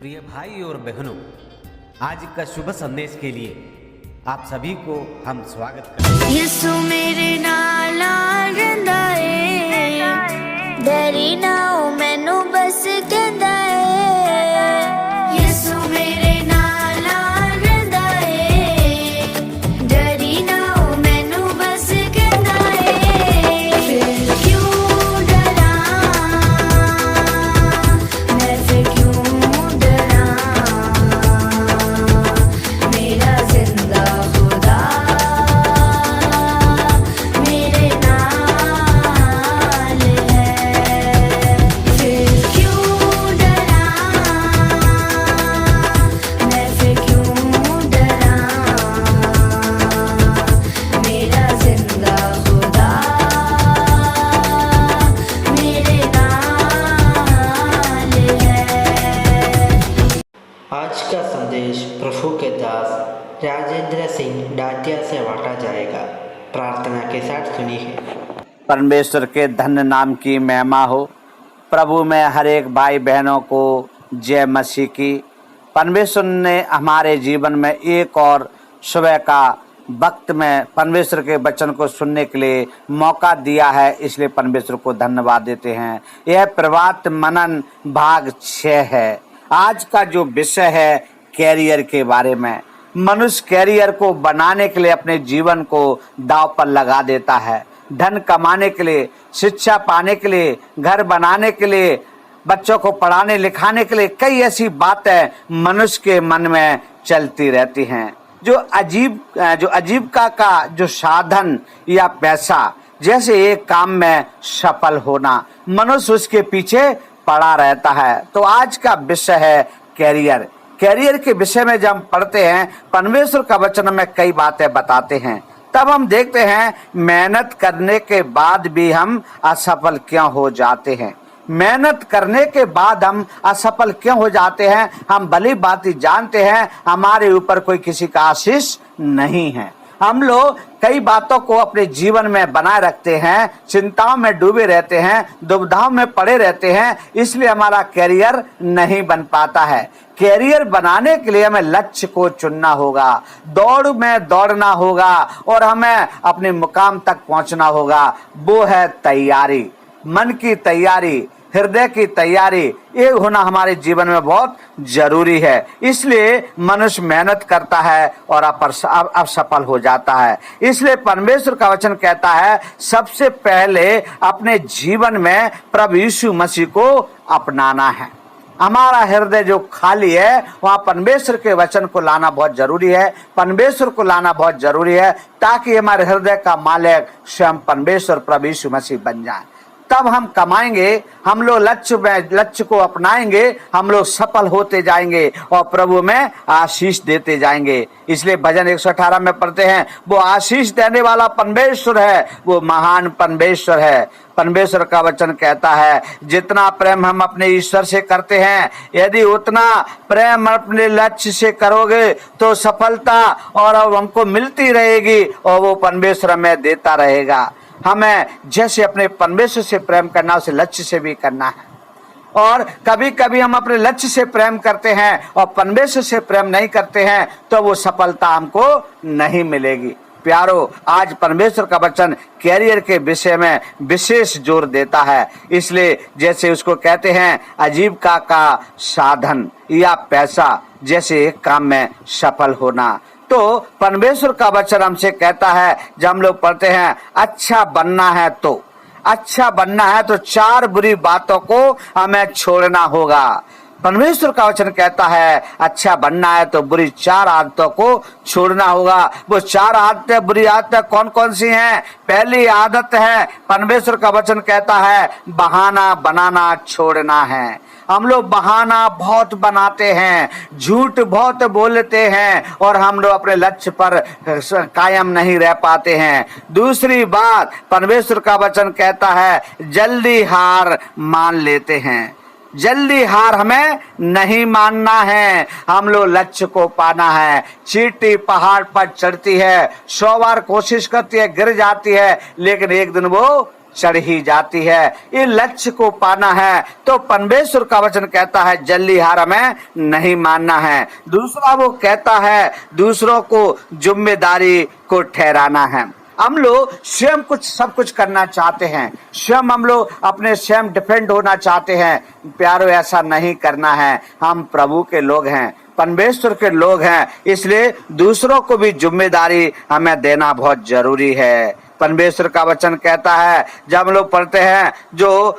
प्रिय भाई और बहनों, आज का शुभ संदेश के लिए आप सभी को हम स्वागत करते हैं। यसु मेरे नाल रहंदा ए, डरी ना हो मैनू बस कहंदा ए। यसु मेरे नाल रहंदा ए, डरी ना हो मैनू बस कहंदा ए। फिर क्यों डरा मैं, फिर क्यों डरा, मेरा जिंदा खुदा मेरे नाल है। फिर क्यों डरा मैं, फिर क्यों डरा, मेरा जिंदा खुदा मेरे नाल है। आज का संदेश प्रभु के दास राजेंद्र सिंह डाटिया से बांटा जाएगा। प्रार्थना के साथ सुनिए। परमेश्वर के धन्य नाम की महिमा हो। प्रभु में हर एक भाई बहनों को जय मसीह की। परमेश्वर ने हमारे जीवन में एक और सुबह का वक्त में परमेश्वर के वचन को सुनने के लिए मौका दिया है, इसलिए परमेश्वर को धन्यवाद देते हैं। यह प्रभात मनन भाग 6 है। आज का जो विषय है कैरियर के बारे में। मनुष्य कैरियर को बनाने के लिए अपने जीवन को दांव पर लगा देता है। धन कमाने के लिए, शिक्षा पाने के लिए, घर बनाने के लिए, बच्चों को पढ़ाने लिखाने के लिए कई ऐसी बातें मनुष्य के मन में चलती रहती हैं। जो आजीविका का जो साधन या पैसा, जैसे एक काम में सफल होना, मनुष्य उसके पीछे पड़ा रहता है। तो आज का विषय है कैरियर। कैरियर के विषय में जब हम पढ़ते हैं, परमेश्वर का वचन में कई बातें बताते हैं। तब हम देखते हैं मेहनत करने के बाद भी हम असफल क्यों हो जाते हैं। मेहनत करने के बाद हम असफल क्यों हो जाते हैं। हम भली भांति जानते हैं हमारे ऊपर कोई किसी का आशीष नहीं है। हम लोग कई बातों को अपने जीवन में बनाए रखते हैं, चिंताओं में डूबे रहते हैं, दुविधाओं में पड़े रहते हैं, इसलिए हमारा कैरियर नहीं बन पाता है। कैरियर बनाने के लिए हमें लक्ष्य को चुनना होगा, दौड़ में दौड़ना होगा और हमें अपने मुकाम तक पहुंचना होगा। वो है तैयारी, मन की तैयारी, हृदय की तैयारी। ये होना हमारे जीवन में बहुत जरूरी है। इसलिए मनुष्य मेहनत करता है और असफल हो जाता है। इसलिए परमेश्वर का वचन कहता है सबसे पहले अपने जीवन में प्रभु यीशु मसीह को अपनाना है। हमारा हृदय जो खाली है वहाँ परमेश्वर के वचन को लाना बहुत जरूरी है। परमेश्वर को लाना बहुत जरूरी है ताकि हमारे हृदय का मालिक स्वयं परमेश्वर प्रभु यीशु मसीह बन जाए। तब हम कमाएंगे, हम लोग लक्ष्य को अपनाएंगे, हम लोग सफल होते जाएंगे और प्रभु में आशीष देते जाएंगे। इसलिए भजन 118 में पढ़ते हैं, वो आशीष देने वाला परमेश्वर है, वो महान परमेश्वर है। परमेश्वर का वचन कहता है जितना प्रेम हम अपने ईश्वर से करते हैं, यदि उतना प्रेम अपने लक्ष्य से करोगे तो सफलता और हमको मिलती रहेगी और वो परमेश्वर हमें देता रहेगा। हमें जैसे अपने परमेश्वर से प्रेम करना, उसे लक्ष्य से भी करना है। और कभी कभी हम अपने लक्ष्य से प्रेम करते हैं और परमेश्वर से प्रेम नहीं करते हैं तो वो सफलता हमको नहीं मिलेगी। प्यारो, आज परमेश्वर का वचन कैरियर के विषय में विशेष जोर देता है। इसलिए जैसे उसको कहते हैं आजीविका का साधन या पैसा, जैसे एक काम में सफल होना। तो परमेश्वर का वचन हमसे कहता है, जब हम लोग पढ़ते हैं अच्छा बनना है तो 4 बुरी बातों को हमें छोड़ना होगा। परमेश्वर का वचन कहता है अच्छा बनना है तो बुरी 4 आदतों को छोड़ना होगा। वो 4 आदतें, बुरी आदतें कौन कौन सी हैं? पहली आदत है, परमेश्वर का वचन कहता है बहाना बनाना छोड़ना है। हम लोग बहाना बहुत बनाते हैं, झूठ बहुत बोलते हैं और हम लोग अपने लक्ष्य पर कायम नहीं रह पाते हैं। दूसरी बात, परमेश्वर का वचन कहता है जल्दी हार मान लेते हैं। जल्दी हार हमें नहीं मानना है। हम लोग लक्ष्य को पाना है। चींटी पहाड़ पर चढ़ती है, 100 बार कोशिश करती है, गिर जाती है, लेकिन एक दिन वो चढ़ ही जाती है। ये लक्ष्य को पाना है तो परमेश्वर का वचन कहता है जल्दी हार हमें नहीं मानना है। दूसरा वो कहता है दूसरों को जिम्मेदारी को ठहराना है। हम लोग स्वयं सब कुछ करना चाहते हैं, स्वयं हम लोग अपने स्वयं डिपेंड होना चाहते हैं। प्यारो ऐसा नहीं करना है। हम प्रभु के लोग हैं, परमेश्वर के लोग हैं, इसलिए दूसरों को भी जिम्मेदारी हमें देना बहुत जरूरी है। परमेश्वर का वचन कहता है जब हम लोग पढ़ते हैं जो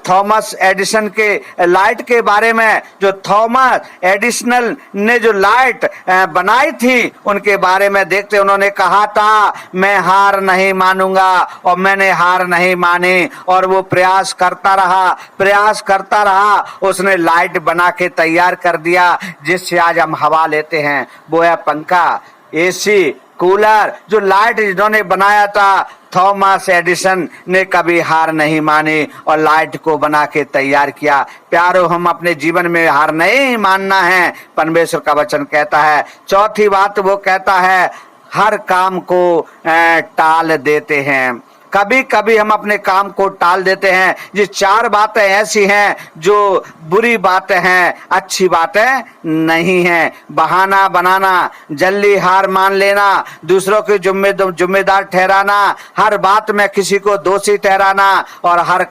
थॉमस एडिसन के लाइट के बारे में, जो थॉमस एडिसन ने जो लाइट बनाई थी उनके बारे में देखते, उन्होंने कहा था मैं हार नहीं मानूंगा, और मैंने हार नहीं मानी और वो प्रयास करता रहा, उसने लाइट बना के तैयार कर दिया जिससे आज हम हवा लेते हैं। वो है पंखा, एसी, कूलर, जो लाइट जिन्होंने बनाया था थॉमस एडिसन ने कभी हार नहीं मानी और लाइट को बना के तैयार किया। प्यारो हम अपने जीवन में हार नहीं मानना है, परमेश्वर का वचन कहता है। चौथी बात वो कहता है हर काम को टाल देते हैं। कभी कभी हम अपने काम को टाल देते हैं। ये चार बातें ऐसी हैं जो बुरी बातें हैं, अच्छी बातें नहीं हैं। बहाना बनाना, जल्दी हार मान लेना, दूसरों की जिम्मेदार ठहराना, हर बात में किसी को दोषी ठहराना और हर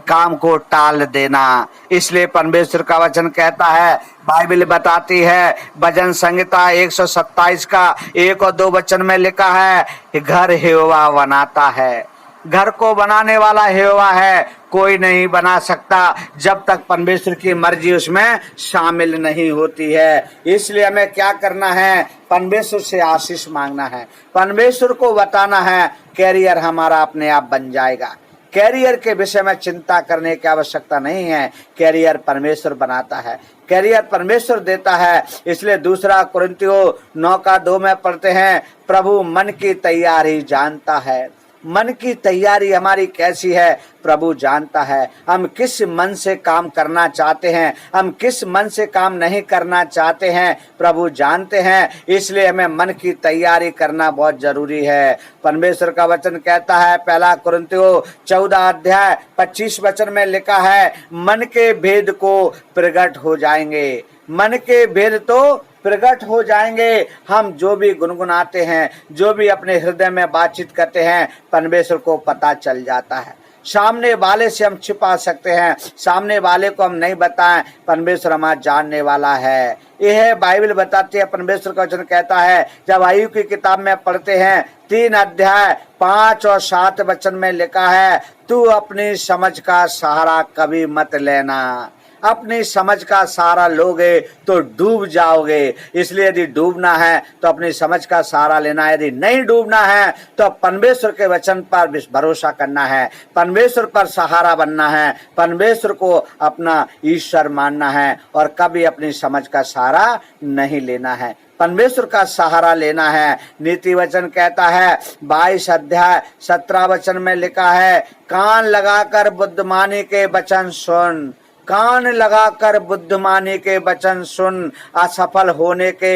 काम को टाल देना। इसलिए परमेश्वर का वचन कहता है, बाइबल बताती है भजन संहिता 127 का 1 और 2 वचन में लिखा है घर यहोवा बनाता है। घर को बनाने वाला यहोवा है, कोई नहीं बना सकता जब तक परमेश्वर की मर्जी उसमें शामिल नहीं होती है। इसलिए हमें क्या करना है, परमेश्वर से आशीष मांगना है, परमेश्वर को बताना है कैरियर हमारा अपने आप बन जाएगा। कैरियर के विषय में चिंता करने की आवश्यकता नहीं है, कैरियर परमेश्वर बनाता है, कैरियर परमेश्वर देता है। इसलिए 2 कुरिन्थियों 9:2 में पढ़ते हैं प्रभु मन की तैयारी जानता है। मन की तैयारी हमारी कैसी है प्रभु जानता है। हम किस मन से काम करना चाहते हैं, हम किस मन से काम नहीं करना चाहते हैं प्रभु जानते हैं। इसलिए हमें मन की तैयारी करना बहुत जरूरी है। परमेश्वर का वचन कहता है 1 कुरिन्थियों 14:25 वचन में लिखा है मन के भेद को प्रकट हो जाएंगे। मन के भेद तो प्रकट हो जाएंगे। हम जो भी गुनगुनाते हैं, जो भी अपने हृदय में बातचीत करते हैं, परमेश्वर को पता चल जाता है। सामने वाले से हम छिपा सकते हैं, सामने वाले को हम नहीं बताएं, परमेश्वर हमारा जानने वाला है। यह बाइबल बताती है, परमेश्वर का वचन कहता है जब आयु की किताब में पढ़ते हैं 3 अध्याय 5 और 7 वचन में लिखा है तू अपनी समझ का सहारा कभी मत लेना। अपनी समझ का सहारा लोगे तो डूब जाओगे। इसलिए यदि डूबना है तो अपनी समझ का सहारा लेना है, यदि नहीं डूबना है तो परमेश्वर के वचन पर भरोसा करना है, परमेश्वर पर सहारा बनना है, परमेश्वर को अपना ईश्वर मानना है और कभी अपनी समझ का सहारा नहीं लेना है, परमेश्वर का सहारा लेना है। नीति वचन कहता है 22 अध्याय 17 वचन में लिखा है कान लगाकर बुद्धिमानी के वचन सुन। कान लगाकर बुद्धिमानी के वचन सुन। असफल होने के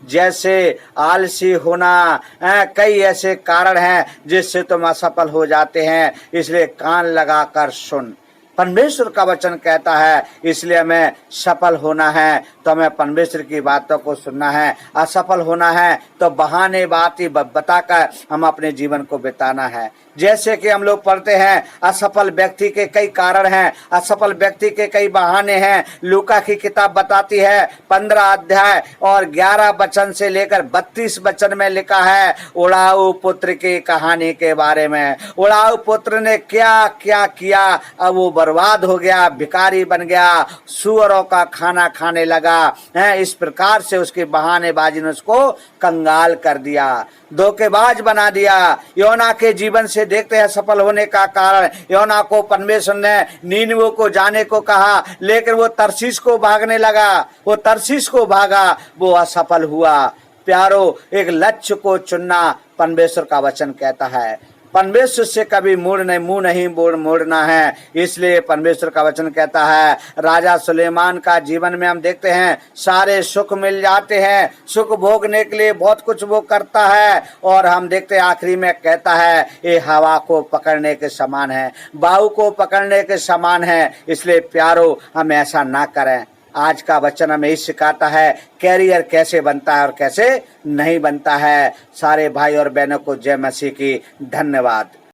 जैसे आलसी होना, कई ऐसे कारण हैं जिससे तुम असफल हो जाते हैं, इसलिए कान लगाकर सुन। परमेश्वर का वचन कहता है इसलिए हमें सफल होना है तो हमें परमेश्वर की बातों को सुनना है। असफल होना है तो बहाने बात ही बताकर हम अपने जीवन को बिताना है। जैसे कि हम लोग पढ़ते हैं असफल व्यक्ति के कई कारण हैं, असफल व्यक्ति के कई बहाने हैं। लूका की किताब बताती है 15 अध्याय और 11 वचन से लेकर 32 वचन में लिखा है उड़ाऊ पुत्र की कहानी के बारे में। उड़ाऊ पुत्र ने क्या क्या किया, अब वो बर्बाद हो गया, भिखारी बन गया, सुअरों का खाना खाने लगा है। इस प्रकार से उसकी बहानेबाजी ने उसको कंगाल कर दिया, धोखेबाज बना दिया। योना के जीवन से देखते हैं सफल होने का कारण। योना को परमेश्वर ने नीनवे को जाने को कहा लेकिन वो तरसीस को भागने लगा, वो तरसीस को भागा, वो असफल हुआ। प्यारो एक लक्ष्य को चुनना परमेश्वर का वचन कहता है। परमेश्वर से कभी मुंह नहीं मोड़ना है। इसलिए परमेश्वर का वचन कहता है, राजा सुलेमान का जीवन में हम देखते हैं सारे सुख मिल जाते हैं, सुख भोगने के लिए बहुत कुछ वो करता है, और हम देखते हैं आखिरी में कहता है ये हवा को पकड़ने के समान है, बाहु को पकड़ने के समान है। इसलिए प्यारो, हम ऐसा ना करें। आज का वचन हमें इस सिखाता है कैरियर कैसे बनता है और कैसे नहीं बनता है। सारे भाई और बहनों को जय मसीह की धन्यवाद।